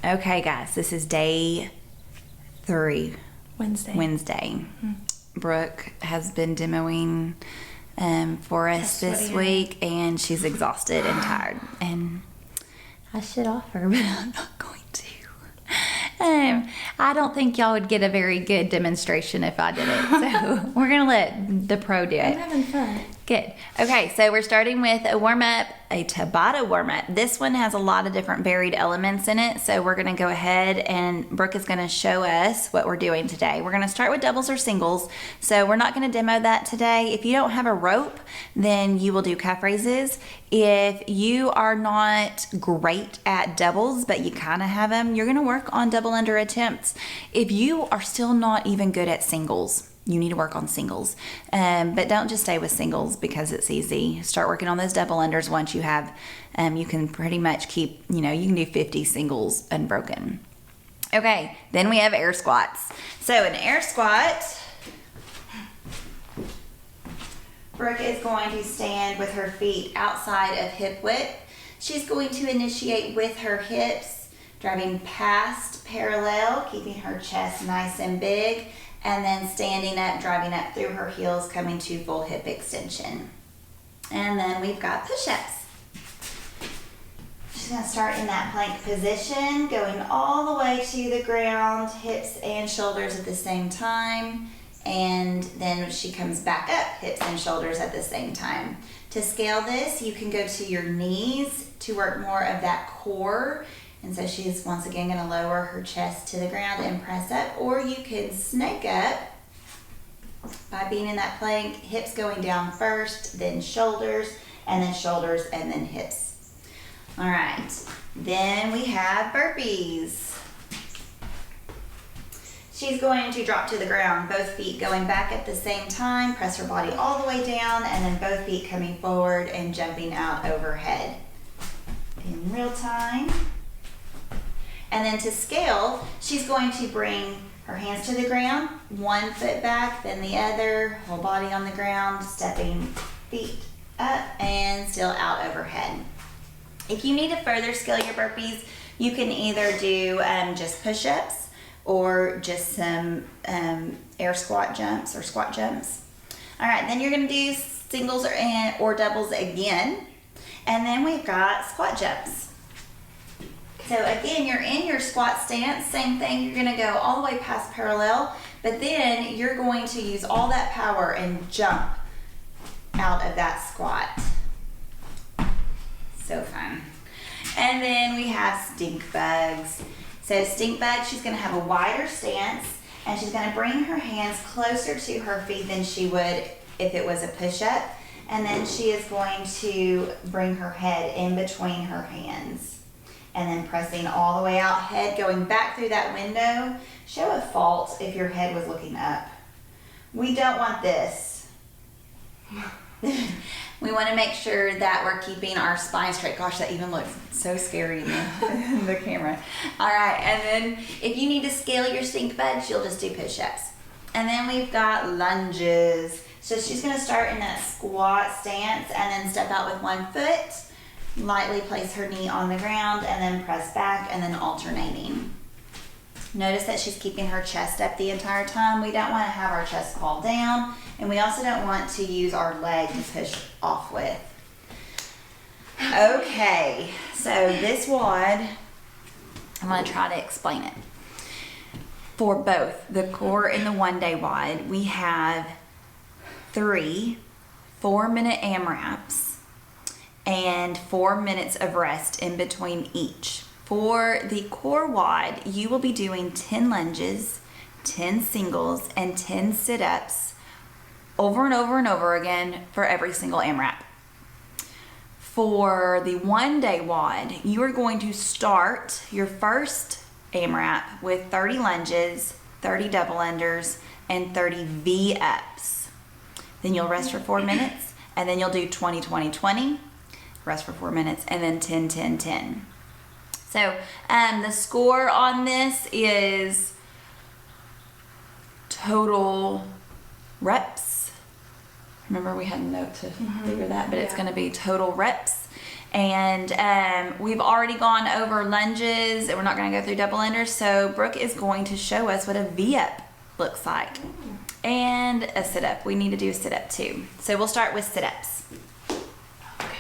Okay, guys, this is day 3. Wednesday. Mm-hmm. Brooke has been demoing for us this week, and she's exhausted and tired. And I should offer, but I'm not going to. I don't think y'all would get a very good demonstration if I did it. So we're going to let the pro do it. I'm having fun. Good. Okay, so we're starting with a warm-up, a Tabata warm-up. This one has a lot of different varied elements in it, so we're going to go ahead and Brooke is going to show us what we're doing today. We're going to start with doubles or singles, so we're not going to demo that today. If you don't have a rope, then you will do calf raises. If you are not great at doubles, but you kind of have them, you're going to work on double under attempts. If you are still not even good at singles, you need to work on singles, but don't just stay with singles because it's easy. Start working on those double unders once you have, you can pretty much keep, you can do 50 singles unbroken. Okay, then we have air squats. So an air squat, Brooke is going to stand with her feet outside of hip width. She's going to initiate with her hips, driving past parallel, keeping her chest nice and big, and then standing up, driving up through her heels, coming to full hip extension. And then we've got push-ups. She's going to start in that plank position, going all the way to the ground, hips and shoulders at the same time. And then she comes back up, hips and shoulders at the same time. To scale this, you can go to your knees to work more of that core. And so she's once again going to lower her chest to the ground and press up. Or you can snake up by being in that plank, hips going down first, then shoulders, and then hips. All right, then we have burpees. She's going to drop to the ground, both feet going back at the same time, press her body all the way down, and then both feet coming forward and jumping out overhead. In real time. And then to scale, she's going to bring her hands to the ground, one foot back, then the other, whole body on the ground, stepping feet up and still out overhead. If you need to further scale your burpees, you can either do just push-ups or just some air squat jumps or squat jumps. All right, then you're gonna do singles or doubles again. And then we've got squat jumps. So again, you're in your squat stance, same thing, you're gonna go all the way past parallel, but then you're going to use all that power and jump out of that squat. So fun. And then we have stink bugs. So stink bug, she's gonna have a wider stance, and she's gonna bring her hands closer to her feet than she would if it was a push-up. And then she is going to bring her head in between her hands. And then pressing all the way out, head going back through that window. Show a fault if your head was looking up. We don't want this. We want to make sure that we're keeping our spine straight. Gosh, that even looks so scary in the camera. All right, and then if you need to scale your stink bugs, you'll just do push-ups. And then we've got lunges. So she's going to start in that squat stance and then step out with one foot. Lightly place her knee on the ground and then press back and then alternating. Notice that she's keeping her chest up the entire time. We don't want to have our chest fall down, and we also don't want to use our leg to push off with. Okay, so this WOD, I'm going to try to explain it. For both the core and the one-day WOD, we have 3 4-minute AMRAPs and 4 minutes of rest in between each. For the core WOD, you will be doing 10 lunges, 10 singles, and 10 sit-ups over and over and over again for every single AMRAP. For the one-day WOD, you are going to start your first AMRAP with 30 lunges, 30 double unders, and 30 V-ups. Then you'll rest for 4 minutes, and then you'll do 20, 20, 20, rest for 4 minutes, and then 10, 10, 10. So the score on this is total reps. Remember we had a note to figure that, but it's going to be total reps And we've already gone over lunges, and we're not going to go through double unders. So Brooke is going to show us what a V-up looks like. And a sit-up. We need to do a sit-up too. So we'll start with sit-ups. Okay.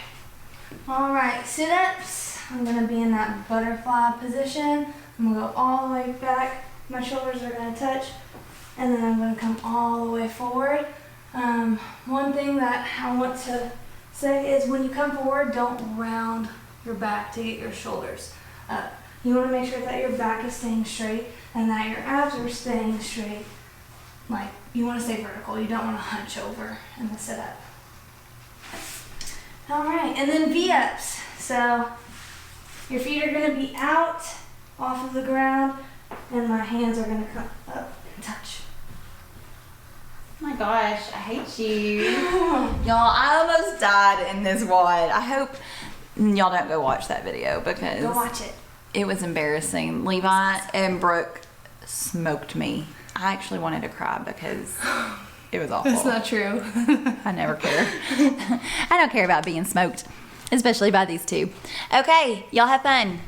All right, sit-ups. I'm gonna be in that butterfly position. I'm gonna go all the way back. My shoulders are gonna touch, and then I'm gonna come all the way forward. One thing that I want to say is when you come forward, don't round your back to get your shoulders up. You want to make sure that your back is staying straight and that your abs are staying straight. Like, you want to stay vertical. You don't want to hunch over in the sit-up. All right, and then V-ups. So your feet are going to be out off of the ground, and my hands are going to come up and touch. Oh my gosh, I hate you. Y'all, I almost died in this WOD. I hope y'all don't go watch that video because Go watch it. it was embarrassing. Levi and Brooke smoked me. I actually wanted to cry because it was awful. That's not true. I never care. I don't care about being smoked, especially by these two. Okay, y'all have fun.